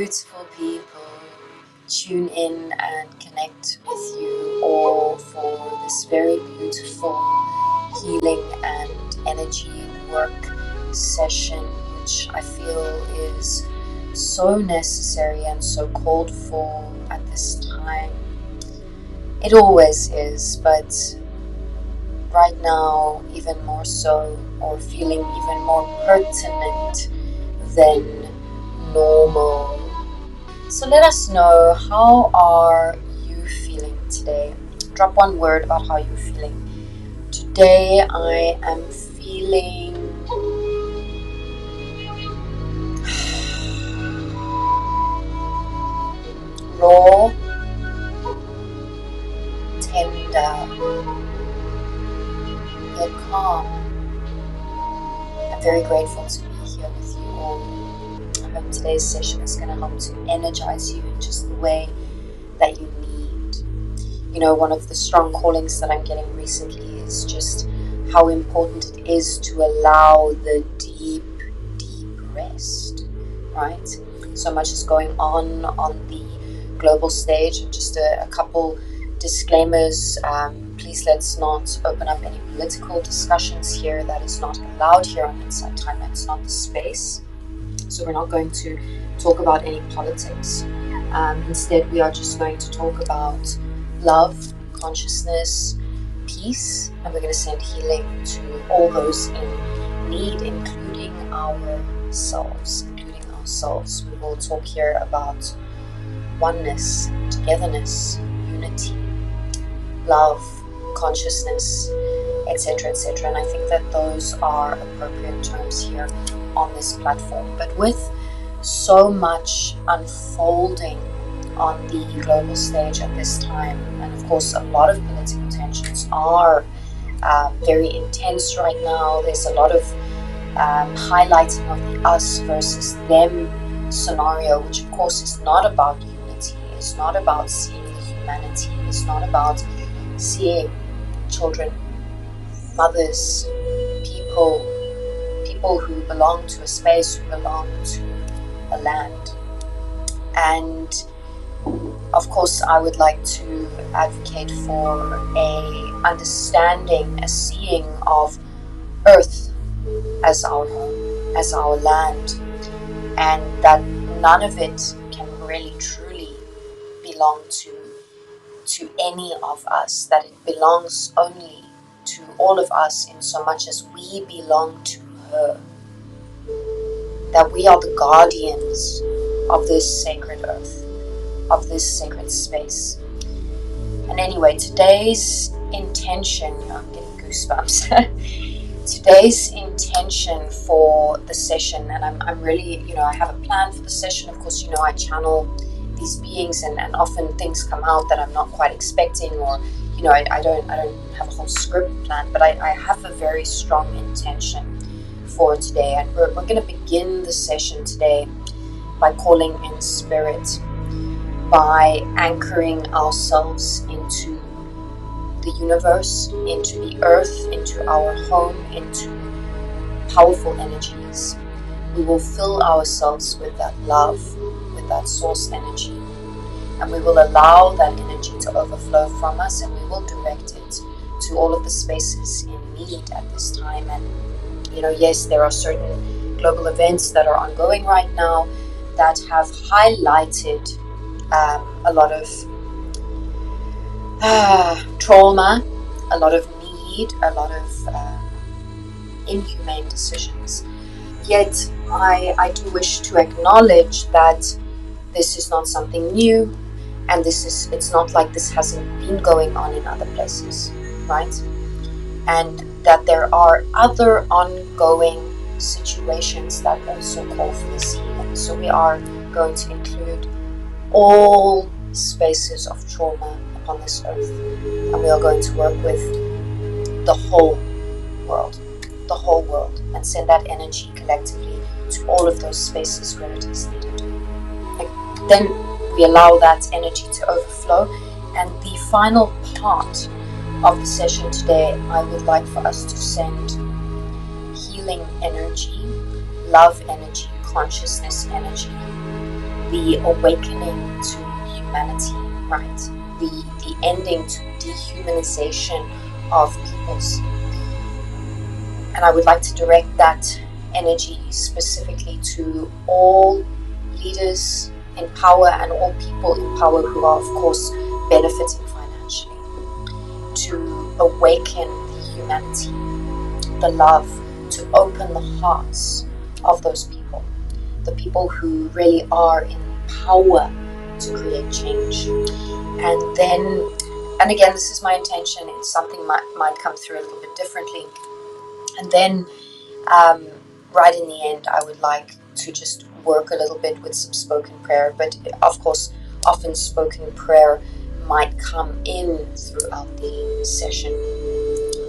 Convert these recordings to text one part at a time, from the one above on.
beautiful people. Tune in and connect with you all for this very beautiful healing and energy work session, which I feel is so necessary and so called for at this time. It always is, but right now even more so, or feeling even more pertinent than normal. So let us know, how are you feeling today? Drop one word about how you're feeling. Today I am feeling raw, tender, yet calm. I'm very grateful to be here with you all. I hope today's session is going to help to energize you in just the way that you need. You know, one of the strong callings that I'm getting recently is just how important it is to allow the deep, deep rest, right? So much is going on the global stage. And just a couple disclaimers. Please let's not open up any political discussions here. That is not allowed here on Inside Time. It's not the space. So we're not going to talk about any politics. Instead, we are just going to talk about love, consciousness, peace, and we're going to send healing to all those in need, including ourselves. We will talk here about oneness, togetherness, unity, love, consciousness, etc., etc. And I think that those are appropriate terms here on this platform. But with so much unfolding on the global stage at this time, and of course a lot of political tensions are very intense right now. There's a lot of highlighting of the us versus them scenario, which of course is not about unity, it's not about seeing the humanity, it's not about seeing children, mothers, people who belong to a space, who belong to a land. And of course I would like to advocate for a understanding, a seeing of Earth as our home, as our land, and that none of it can really truly belong to any of us, that it belongs only to all of us in so much as we belong to her, that we are the guardians of this sacred earth, of this sacred space. And anyway, today's intention, I'm getting goosebumps, today's intention for the session, and I'm really, I have a plan for the session. Of course, I channel these beings, and often things come out that I'm not quite expecting, or I don't have a whole script planned, but I have a very strong intention for today. And we're going to begin the session today by calling in spirit, by anchoring ourselves into the universe, into the earth, into our home, into powerful energies. We will fill ourselves with that love, with that source energy, and we will allow that energy to overflow from us, and we will direct it to all of the spaces in need at this time. And yes, there are certain global events that are ongoing right now that have highlighted a lot of trauma, a lot of need, a lot of inhumane decisions. Yet I do wish to acknowledge that this is not something new, and it's not like this hasn't been going on in other places, right? And that there are other ongoing situations that also call for this healing. So we are going to include all spaces of trauma upon this earth, and we are going to work with the whole world, and send that energy collectively to all of those spaces where it is needed. And then we allow that energy to overflow. And the final part of the session today, I would like for us to send healing energy, love energy, consciousness energy the awakening to humanity, right? The ending to dehumanization of peoples. And I would like to direct that energy specifically to all leaders in power and all people in power who are, of course, benefiting financially, to awaken the humanity, the love, to open the hearts of those people, the people who really are in power to create change. And then, and again, this is my intention, it's something might come through a little bit differently. And then right in the end, I would like to just work a little bit with some spoken prayer, but of course, often spoken prayer might come in throughout the session.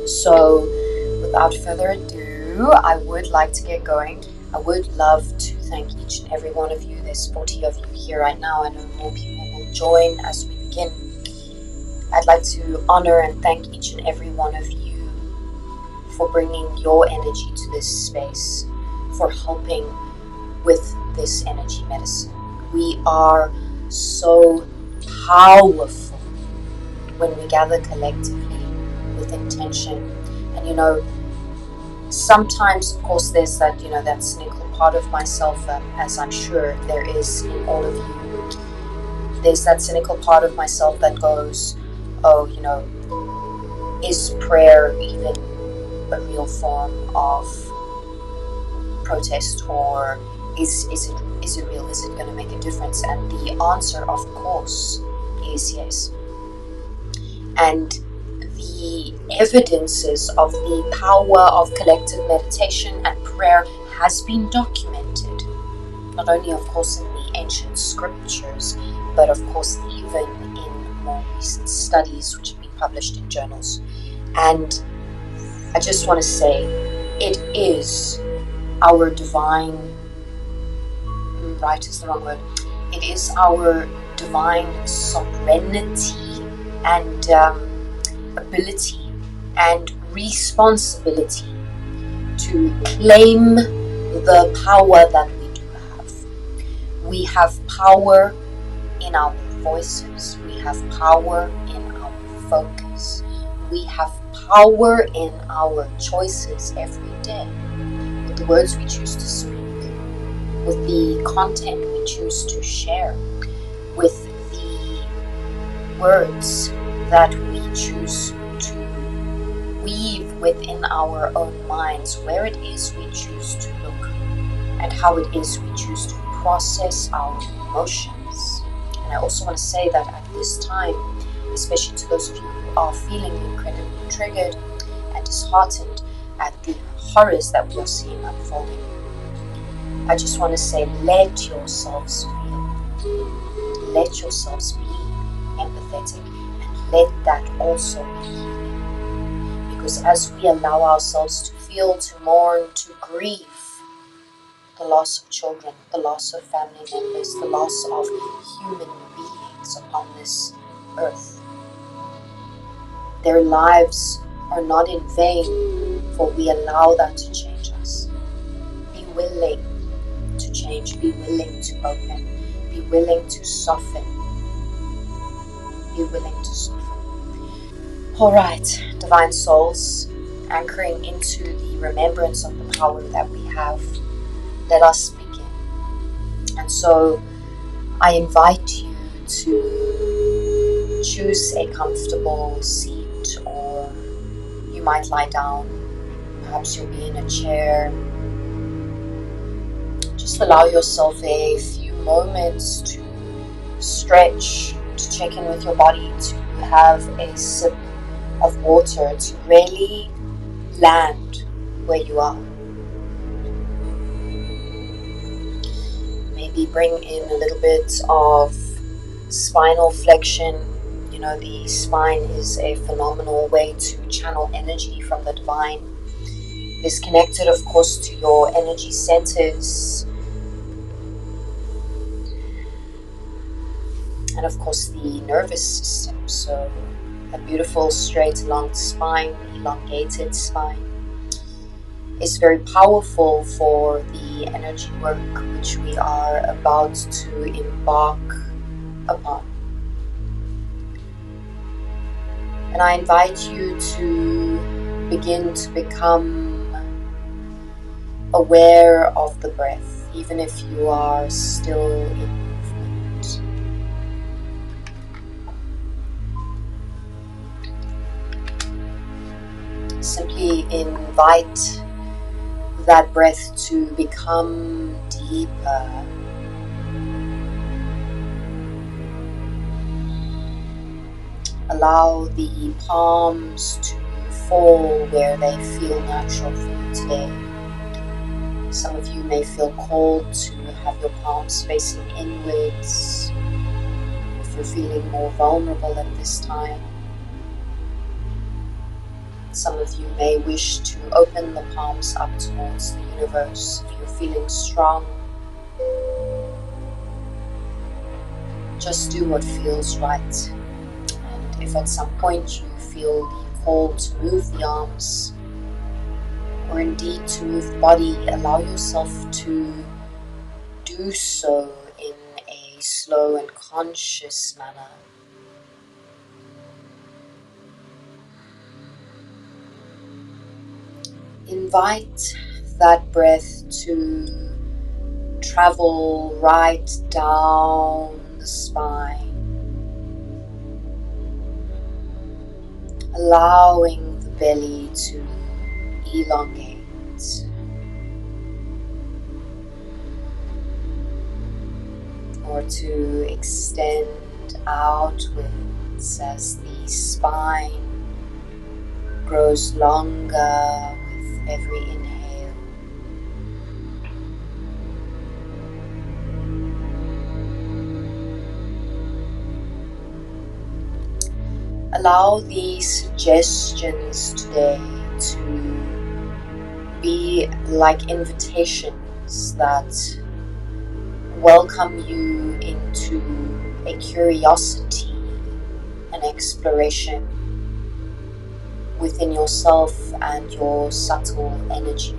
So without further ado, I would like to get going. I would love to thank each and every one of you. There's 40 of you here right now. I know more people will join as we begin. I'd like to honor and thank each and every one of you for bringing your energy to this space, for helping with this energy medicine. We are so powerful when we gather collectively with intention. And you know, sometimes, of course, there's that, you know, that cynical part of myself, as I'm sure there is in all of you. There's that cynical part of myself that goes, oh, you know, is prayer even a real form of protest, or is it real? Is it going to make a difference? And the answer, of course, is yes. And the evidences of the power of collective meditation and prayer has been documented, not only, of course, in the ancient scriptures, but of course even in more recent studies which have been published in journals. And I just want to say, it is our divine, right is the wrong word, it is our divine sovereignty and ability and responsibility to claim the power that we do have. We have power in our voices, we have power in our focus, we have power in our choices every day, with the words we choose to speak, with the content we choose to share, with the words that we choose to weave within our own minds, where it is we choose to look, and how it is we choose to process our emotions. And I also want to say that at this time, especially to those of you who are feeling incredibly triggered and disheartened at the horrors that we are seeing unfolding, I just want to say, let yourselves feel, let yourselves be empathetic, and let that also be healing. Because as we allow ourselves to feel, to mourn, to grieve the loss of children, the loss of family members, the loss of human beings upon this earth, their lives are not in vain, for we allow that to change us. Be willing to change, be willing to open, be willing to soften, be willing to soften. Alright, divine souls, anchoring into the remembrance of the power that we have, let us begin. And so I invite you to choose a comfortable seat, or you might lie down, perhaps you'll be in a chair. Just allow yourself a few moments to stretch, to check in with your body, to have a sip of water, to really land where you are. Maybe bring in a little bit of spinal flexion. You know, the spine is a phenomenal way to channel energy from the divine. It is connected, of course, to your energy centers, and of course the nervous system. So a beautiful straight long spine, elongated spine, is very powerful for the energy work which we are about to embark upon. And I invite you to begin to become aware of the breath, even if you are still in movement. Simply invite that breath to become deeper. Allow the palms to fall where they feel natural for you today. Some of you may feel called to have your palms facing inwards if you're feeling more vulnerable at this time. Some of you may wish to open the palms up towards the universe if you're feeling strong. Just do what feels right. And if at some point you feel the call to move the arms, or indeed to move the body, allow yourself to do so in a slow and conscious manner. Invite that breath to travel right down the spine, allowing the belly to elongate. Or to extend outwards as the spine grows longer with every inhale. Allow these suggestions today to be like invitations that welcome you into a curiosity, an exploration within yourself and your subtle energy.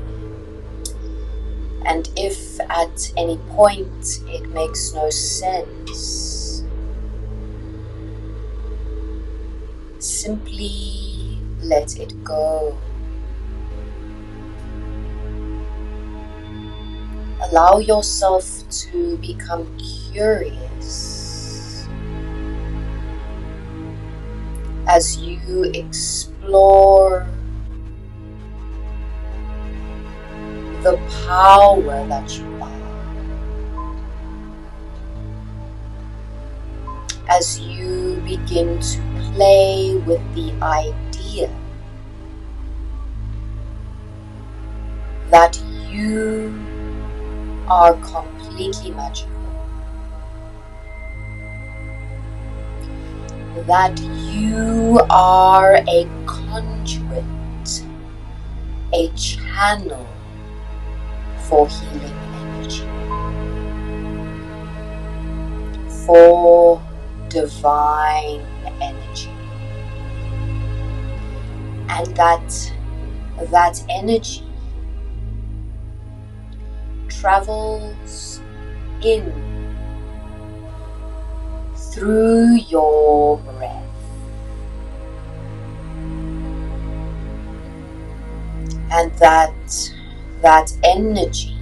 And if at any point it makes no sense, simply let it go. Allow yourself to become curious as you explore the power that you are, as you begin to play with the idea that you are completely magical, that you are a conduit, a channel for healing energy, for divine energy, and that energy travels in through your breath, and that energy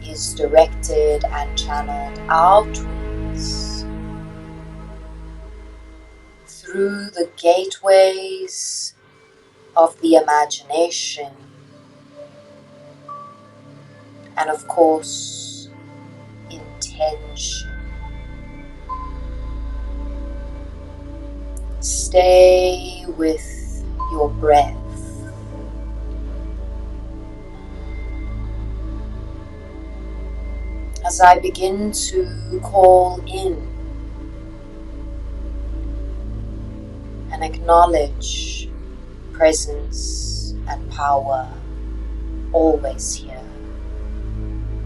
is directed and channeled outwards through the gateways of the imagination, and of course intention. Stay with your breath. As I begin to call in and acknowledge presence and power, always here,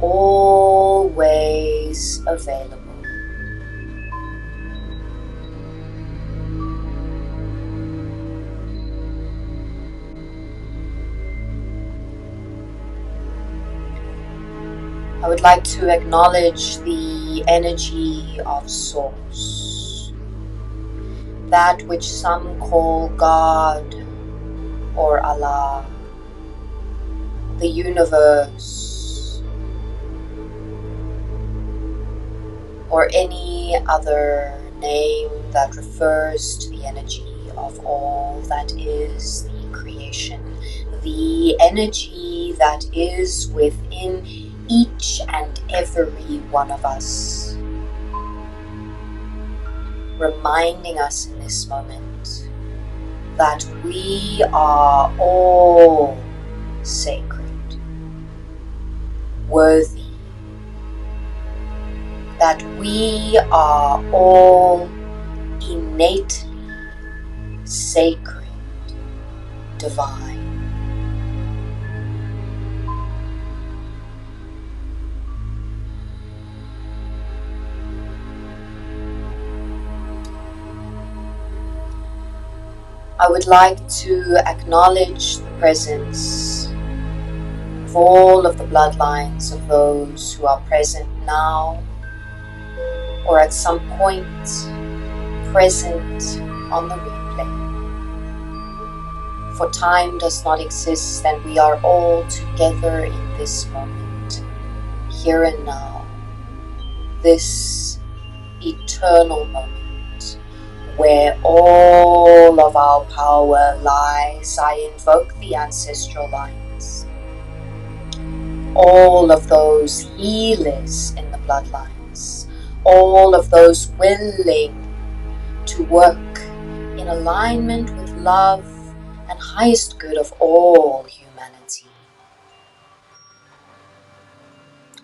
always available. would like to acknowledge the energy of Source, that which some call God or Allah, the universe, or any other name that refers to the energy of all that is the creation, the energy that is within each and every one of us, reminding us in this moment that we are all sacred, worthy, that we are all innately sacred, divine. I would like to acknowledge the presence of all of the bloodlines of those who are present now or at some point present on the replay. For time does not exist, and we are all together in this moment, here and now, this eternal moment where all of our power lies. I invoke the ancestral lines, all of those healers in the bloodlines, all of those willing to work in alignment with love and highest good of all humanity.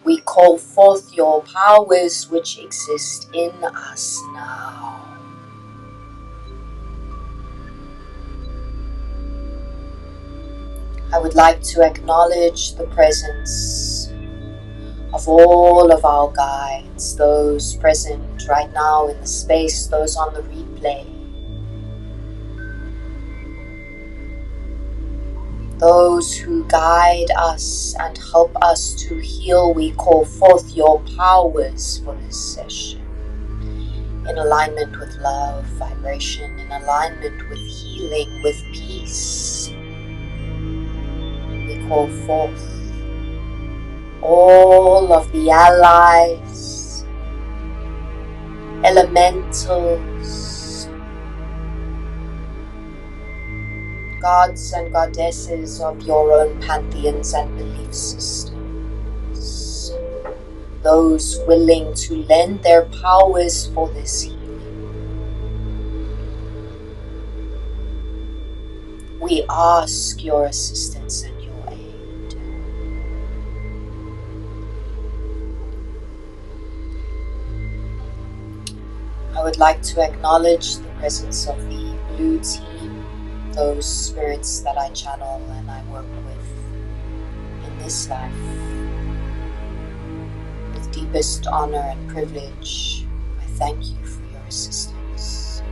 We call forth your powers which exist in us now. I would like to acknowledge the presence of all of our guides, those present right now in the space, those on the replay, those who guide us and help us to heal. We call forth your powers for this session, in alignment with love, vibration, in alignment with healing, with peace. We call forth all of the allies, elementals, gods and goddesses of your own pantheons and belief systems, those willing to lend their powers for this healing. We ask your assistance and your aid. I would like to acknowledge the presence of the blue team, those spirits that I channel and I work with in this life. With deepest honor and privilege, I thank you for your assistance.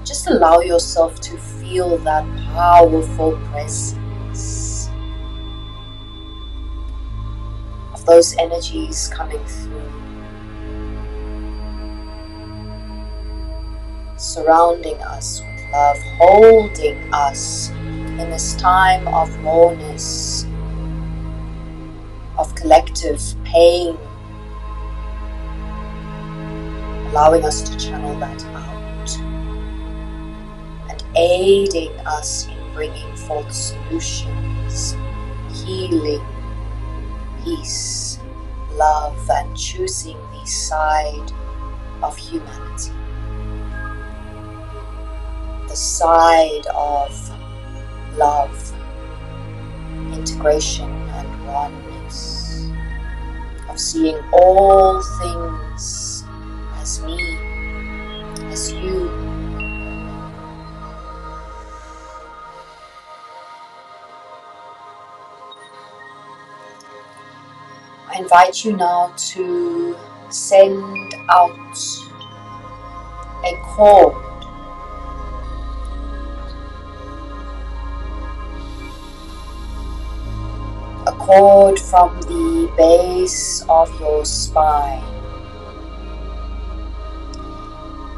Just allow yourself to feel that powerful presence of those energies coming through, surrounding us with love, holding us in this time of rawness, of collective pain, allowing us to channel that out and aiding us in bringing forth solutions, healing, peace, love, and choosing the side of humanity, the side of love, integration, and oneness, of seeing all things as me, as you. I invite you now to send out a call cord from the base of your spine,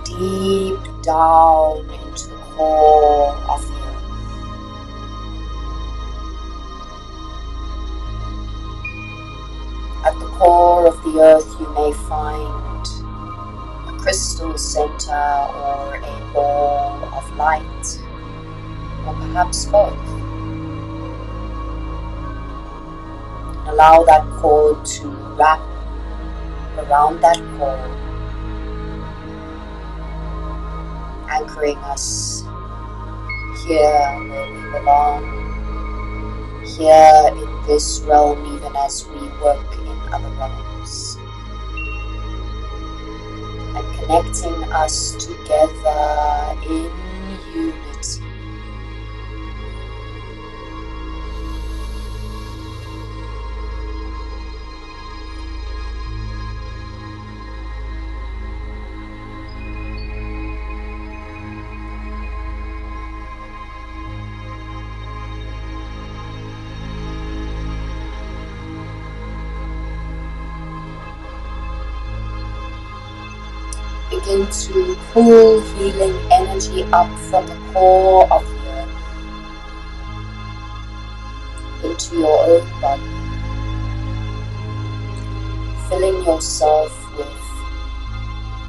deep down into the core of the earth. At the core of the earth you may find a crystal center or a ball of light, or perhaps both. Allow that cord to wrap around that core, anchoring us here where we belong, here in this realm, even as we work in other realms, and connecting us together in unity. Begin to pull healing energy up from the core of the earth into your own body, filling yourself with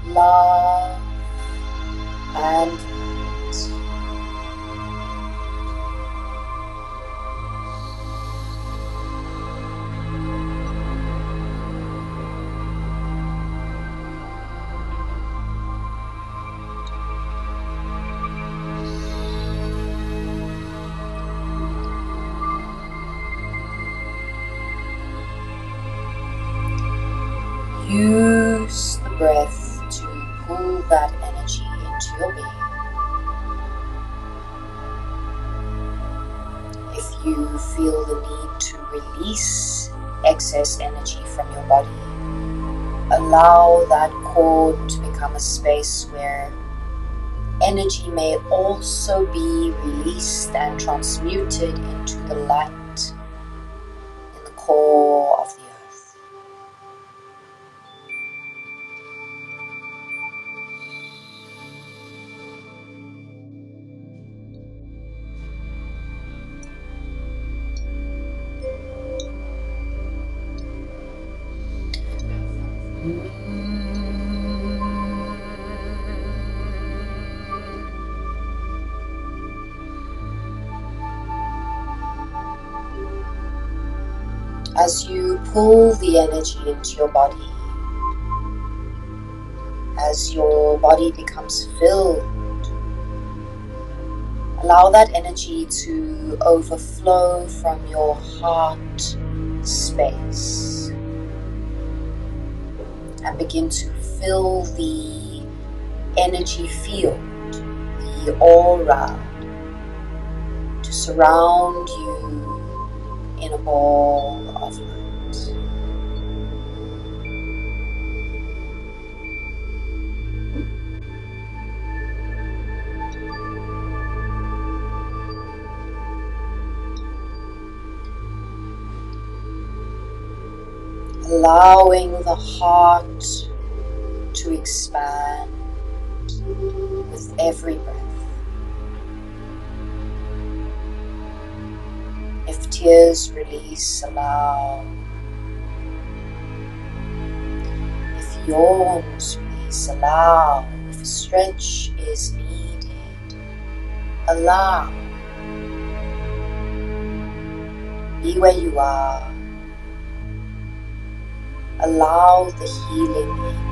love and light. Use the breath to pull that energy into your being. If you feel the need to release excess energy from your body, allow that cord to become a space where energy may also be released and transmuted into the light in the core of the earth. As you pull the energy into your body, as your body becomes filled, allow that energy to overflow from your heart space and begin to fill the energy field, the aura, to surround you in a ball of light. Allowing the heart to expand with every breath. If tears release, allow. If yawns release, allow. If a stretch is needed, allow. Be where you are. Allow the healing in.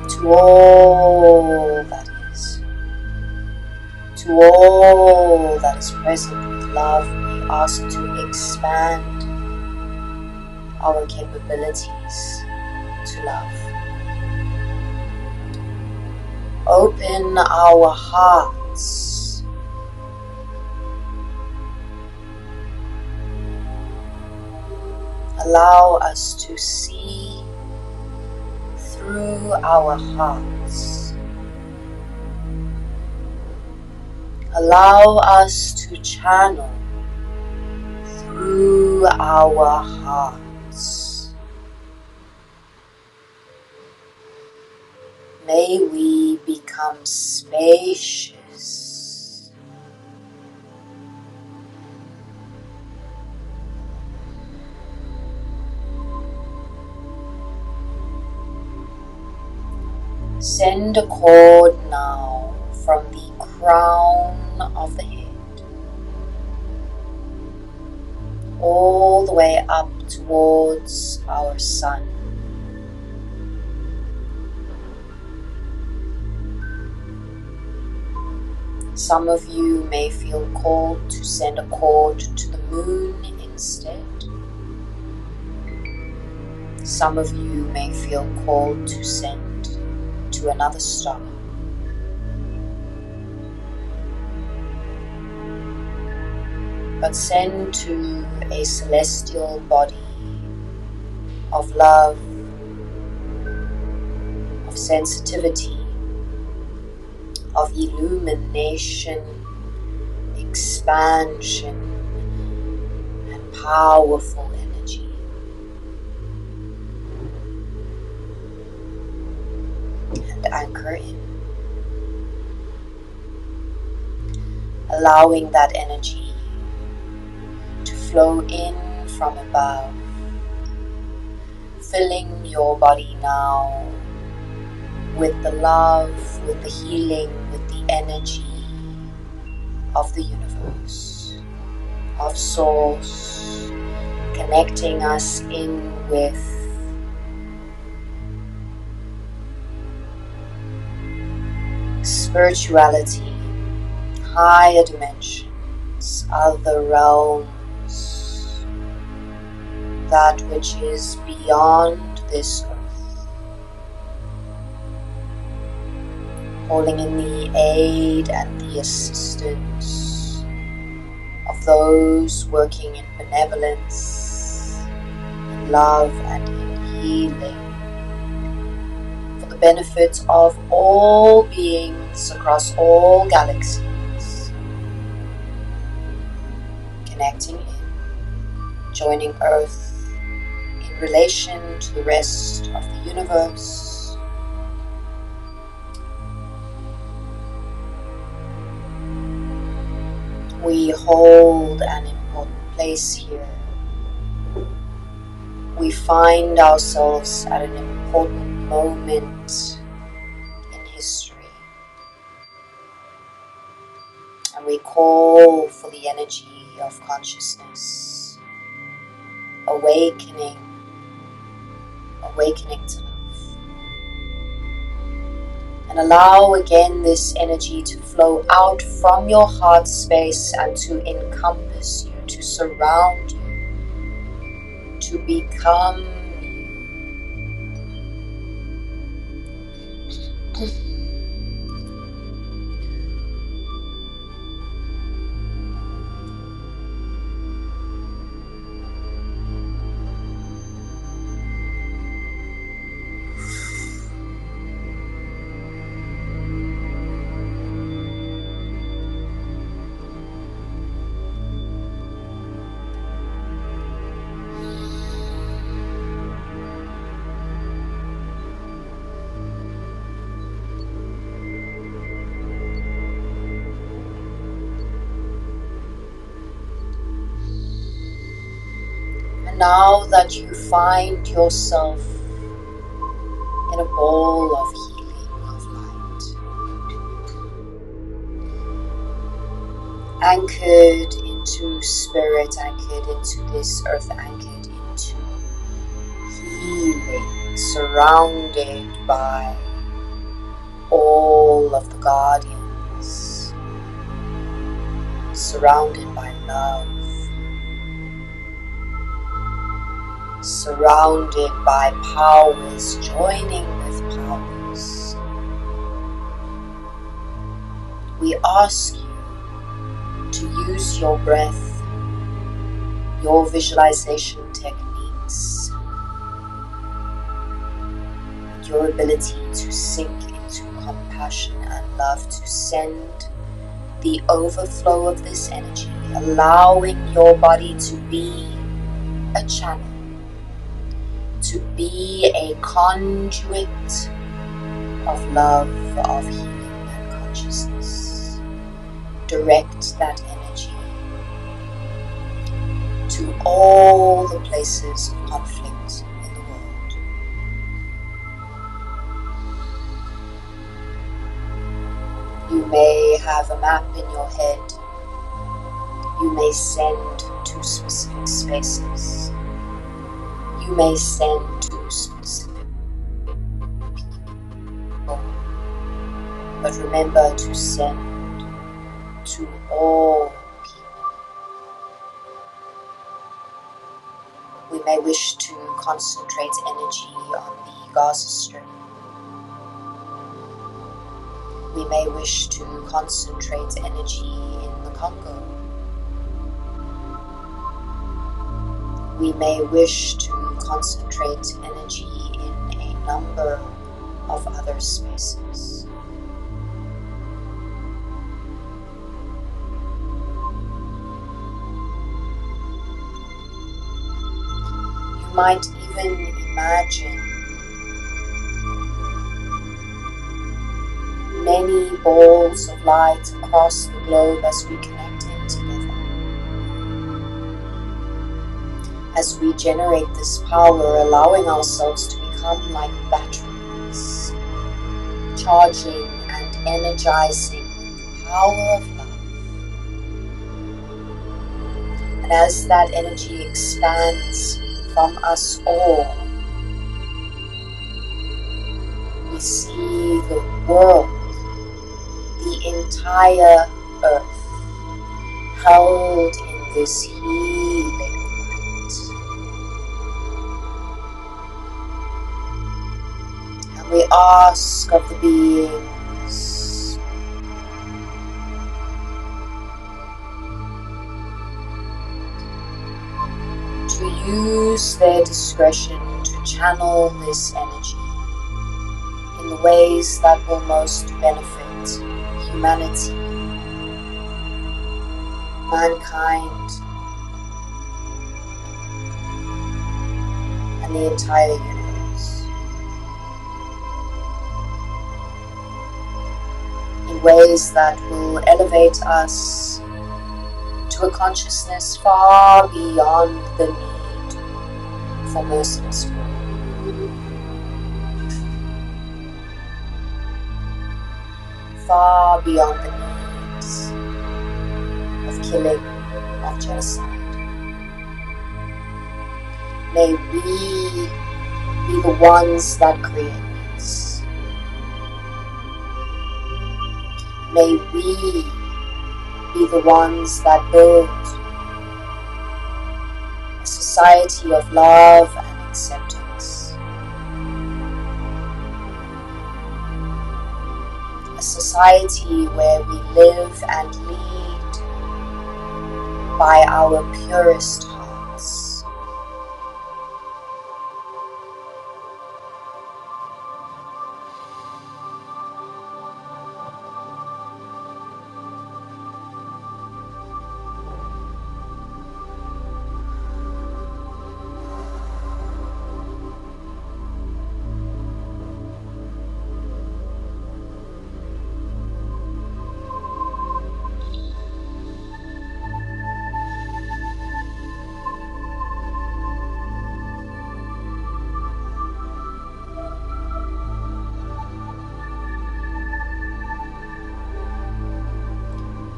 To all that is, to all that is present with love, we ask to expand our capabilities to love. Open our hearts allow us to see through our hearts. Allow us to channel through our hearts. May we become spacious. Send a cord now from the crown of the head all the way up towards our sun. Some of you may feel called to send a cord to the moon instead. Some of you may feel called to send to another star. But send to a celestial body of love, of sensitivity, of illumination, expansion, and powerful energy. And anchor in, allowing that energy to flow in from above, filling your body now with the love, with the healing, with the energy of the universe, of Source, connecting us in with spirituality, higher dimensions, other realms, that which is beyond this earth. Calling in the aid and the assistance of those working in benevolence, in love and in healing, for the benefit of all beings across all galaxies, connecting in, joining Earth in relation to the rest of the universe. We hold an important place here. We find ourselves at an important moment in history. And we call for the energy of consciousness, awakening to love. And allow again this energy to flow out from your heart space and to encompass you, to surround you, to become you. Now that you find yourself in a ball of healing, of light, anchored into spirit, anchored into this earth, anchored into healing, surrounded by all of the guardians, surrounded by love, surrounded by powers, joining with powers. We ask you to use your breath, your visualization technique, peace, your ability to sink into compassion and love, to send the overflow of this energy, allowing your body to be a channel, to be a conduit of love, of healing and consciousness. Direct that energy to all the places of conflict in the world. You may have a map in your head. You may send to specific spaces. You may send to specific people. But remember to send to all people. We may wish to concentrate energy on the Gaza Strip. We may wish to concentrate energy in the Congo. We may wish to concentrate energy in a number of other spaces. You might even imagine many balls of light across the globe as we connect in together. As we generate this power, allowing ourselves to become like batteries, charging and energizing the power of love. And as that energy expands from us all, we see the world, the entire earth, held in this healing light. And we ask of the beings to use their discretion to channel this energy in the ways that will most benefit humanity, mankind, and the entire universe. In ways that will elevate us to a consciousness far beyond the need for merciless war. Far beyond the needs of killing, of genocide. May we be the ones that create peace. May we be the ones that build a society of love and acceptance. A society where we live and lead by our purest hearts.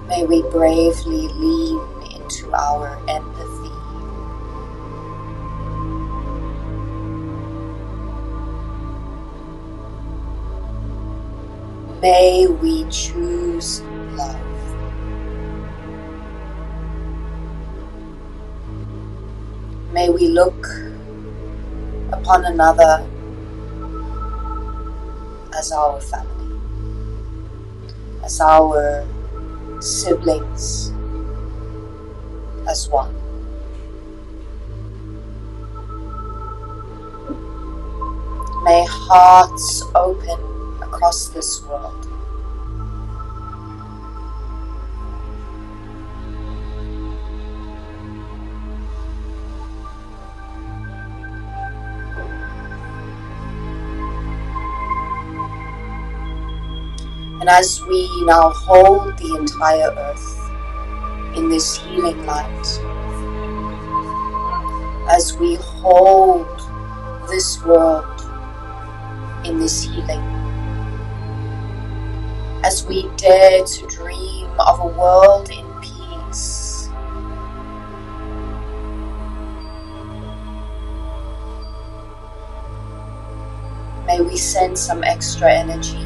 May we bravely lean into our empathy. May we choose love. May we look upon another as our family, as our siblings, as one. May hearts open across this world. And as we now hold the entire earth in this healing light, as we hold this world in this healing, as we dare to dream of a world in peace, may we send some extra energy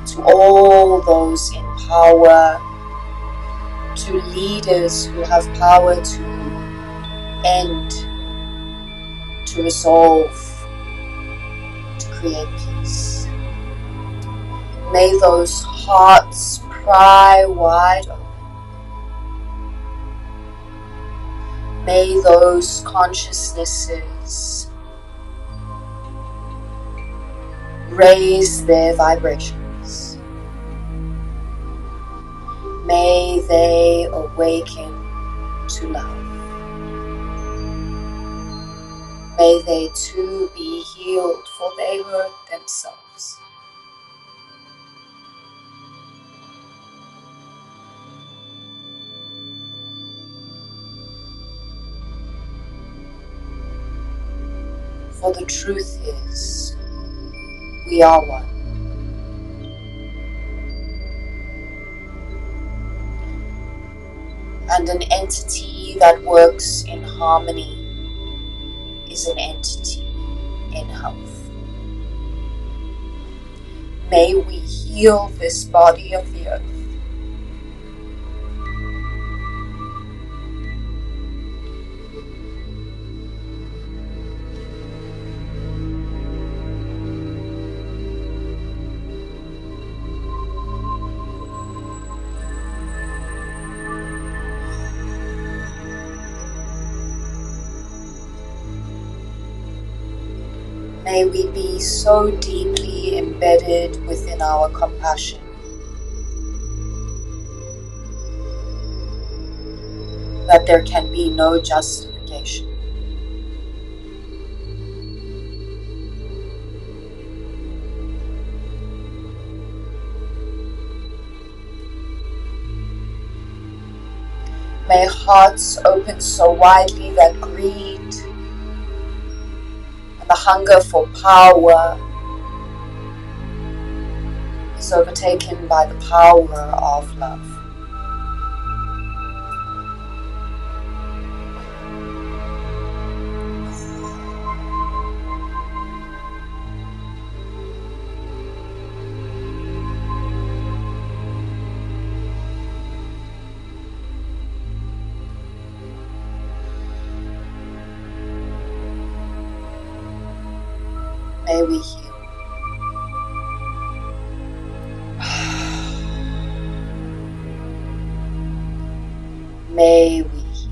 to all those in power, to leaders who have power to end, to resolve, to create peace. May those hearts pry wide open. May those consciousnesses raise their vibrations. May they awaken to love. May they too be healed, for they hurt themselves. For the truth is, we are one. And an entity that works in harmony is an entity in health. May we heal this body of the earth. May we be so deeply embedded within our compassion that there can be no justification. May hearts open so widely that greed and the hunger for power is overtaken by the power of love. May we heal. May we heal.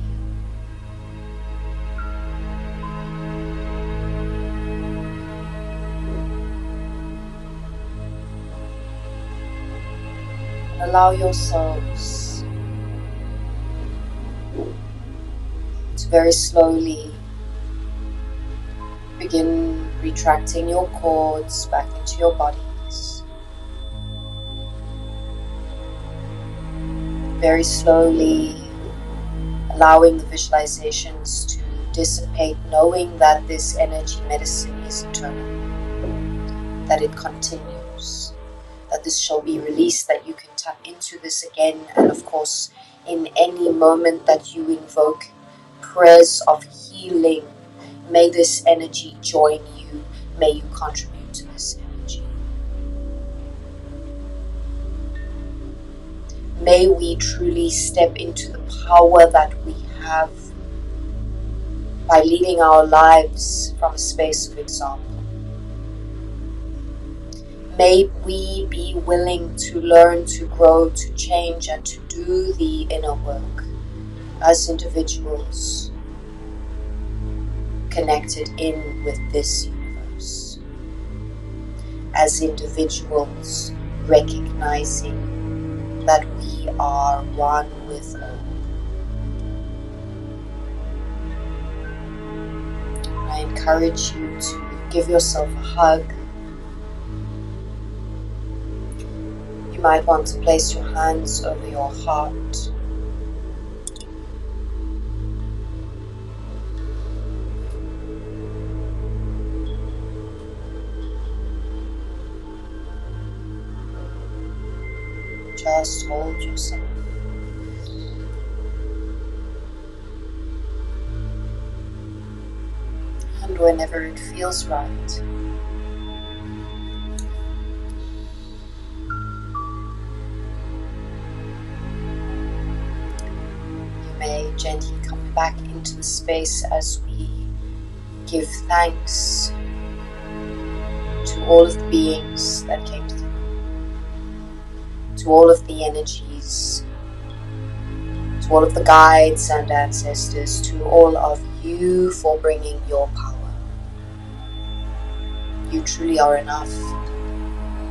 Allow yourselves to very slowly begin retracting your cords back into your bodies. Very slowly allowing the visualizations to dissipate, knowing that this energy medicine is eternal, that it continues, that this shall be released, that you can tap into this again, and of course in any moment that you invoke prayers of healing, may this energy join you, may you contribute to this energy. May we truly step into the power that we have by leading our lives from a space of example. May we be willing to learn, to grow, to change, and to do the inner work as individuals, connected in with this universe. As individuals, recognizing that we are one with all. I encourage you to give yourself a hug. You might want to place your hands over your heart. Just hold yourself. And whenever it feels right, you may gently come back into the space as we give thanks to all of the beings that came through, to all of the energies, to all of the guides and ancestors, to all of you for bringing your power. You truly are enough.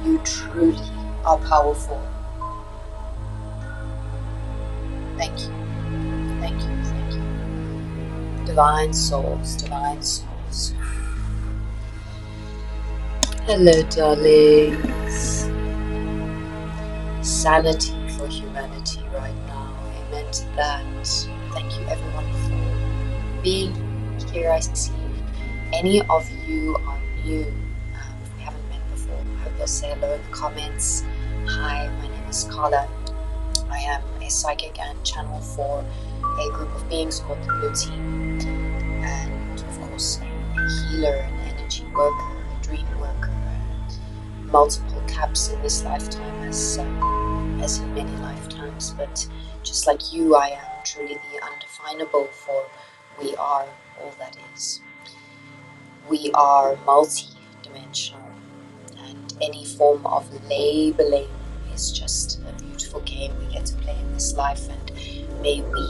You truly are powerful. Thank you. Thank you. Thank you. Divine souls, divine souls. Hello, darlings. Sanity for humanity right now. Amen to that. Thank you, everyone, for being here. I see any of you are new. If we haven't met before, I hope you'll say hello in the comments. Hi, my name is Carla. I am a psychic and channel for a group of beings called the Blue Team, and of course a healer, an energy worker, a dream worker, multiple caps in this lifetime as in many lifetimes. But just like you, I am truly the undefinable, for we are all that is. We are multi-dimensional, and any form of labeling is just a beautiful game we get to play in this life. And may we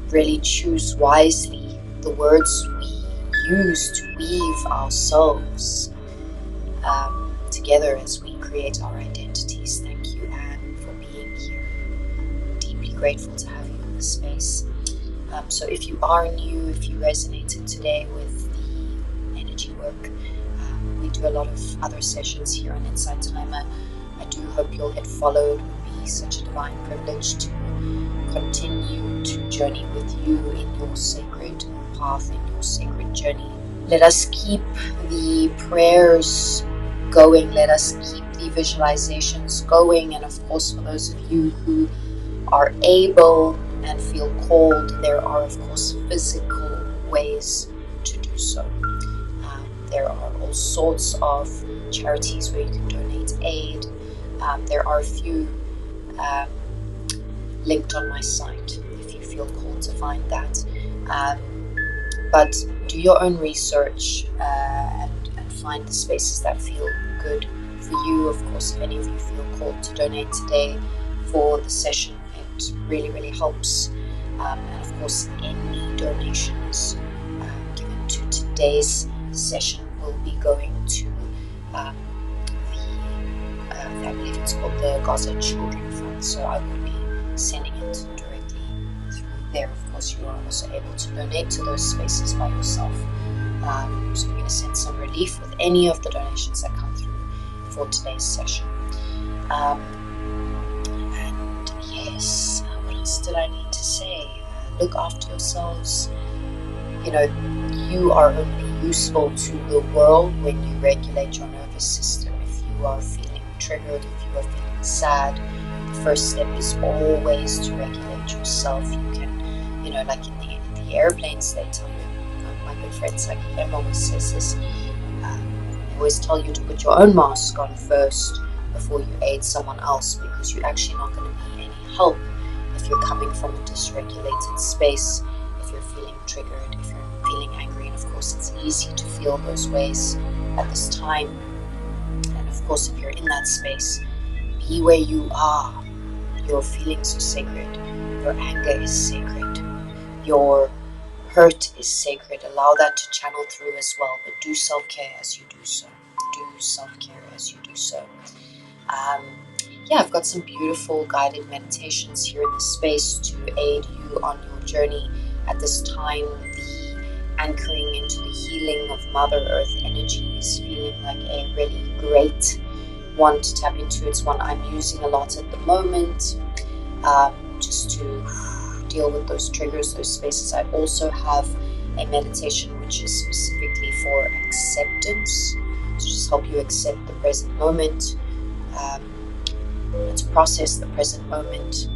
really choose wisely the words we use to weave ourselves together as we create our identities. Thank you, Anne, for being here. Deeply grateful to have you in this space. So if you are new, if you resonated today with the energy work, we do a lot of other sessions here on Inside Timer. I do hope you'll hit follow. It would be such a divine privilege to continue to journey with you in your sacred path, in your sacred journey. Let us keep the prayers going. Let us keep the visualizations going. And of course, for those of you who are able and feel called, there are of course physical ways to do so. There are all sorts of charities where you can donate aid. There are a few linked on my site if you feel called to find that. But do your own research and find the spaces that feel good for you. Of course, if any of you feel called to donate today for the session, it really helps. And of course, any donations given to today's session will be going to I believe it's called the Gaza Children Fund. So I will be sending it directly through there. Of course, you are also able to donate to those spaces by yourself. So we're going to send some relief with any of the donations that come through for today's session. And yes, what else did I need to say? Look after yourselves. You know, you are only useful to the world when you regulate your nervous system. If you are feeling triggered, if you are feeling sad, the first step is always to regulate yourself. You can, you know, like in the airplanes, they tell you, my good friend Psychic Emma always says this, they always tell you to put your own mask on first before you aid someone else, because you're actually not going to be any help if you're coming from a dysregulated space, if you're feeling triggered, if you're feeling angry. And of course, it's easy to feel those ways at this time. And of course, if you're in that space, be where you are. Your feelings are sacred. Your anger is sacred. Your Hurt is sacred. Allow that to channel through as well. But do self-care as you do so. Do self-care as you do so. Yeah, I've got some beautiful guided meditations here in the space to aid you on your journey at this time. The anchoring into the healing of Mother Earth energy is feeling like a really great one to tap into. It's one I'm using a lot at the moment, just to deal with those triggers, those spaces. I also have a meditation which is specifically for acceptance, to just help you accept the present moment, to process the present moment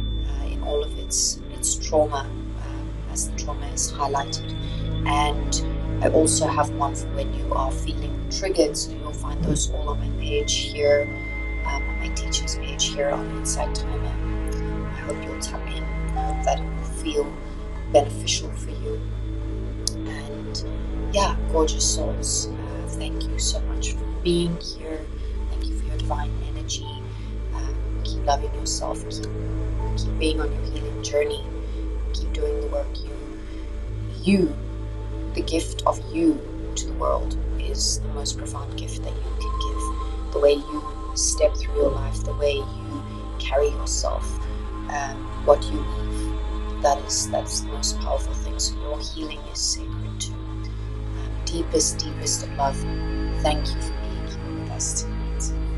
in all of its trauma, as the trauma is highlighted. And I also have one for when you are feeling triggered, so you'll find those all on my page here, on my teacher's page here on Insight Timer. I hope you'll tap in. I hope that it will feel beneficial for you. And yeah, gorgeous souls, thank you so much for being here. Thank you for your divine energy. Keep loving yourself. Keep being on your healing journey. Keep doing the work. The gift of you to the world is the most profound gift that you can give. The way you step through your life, the way you carry yourself, what you leave, that's the most powerful thing. So your healing is sacred too. Deepest of love. Thank you for being here with us today.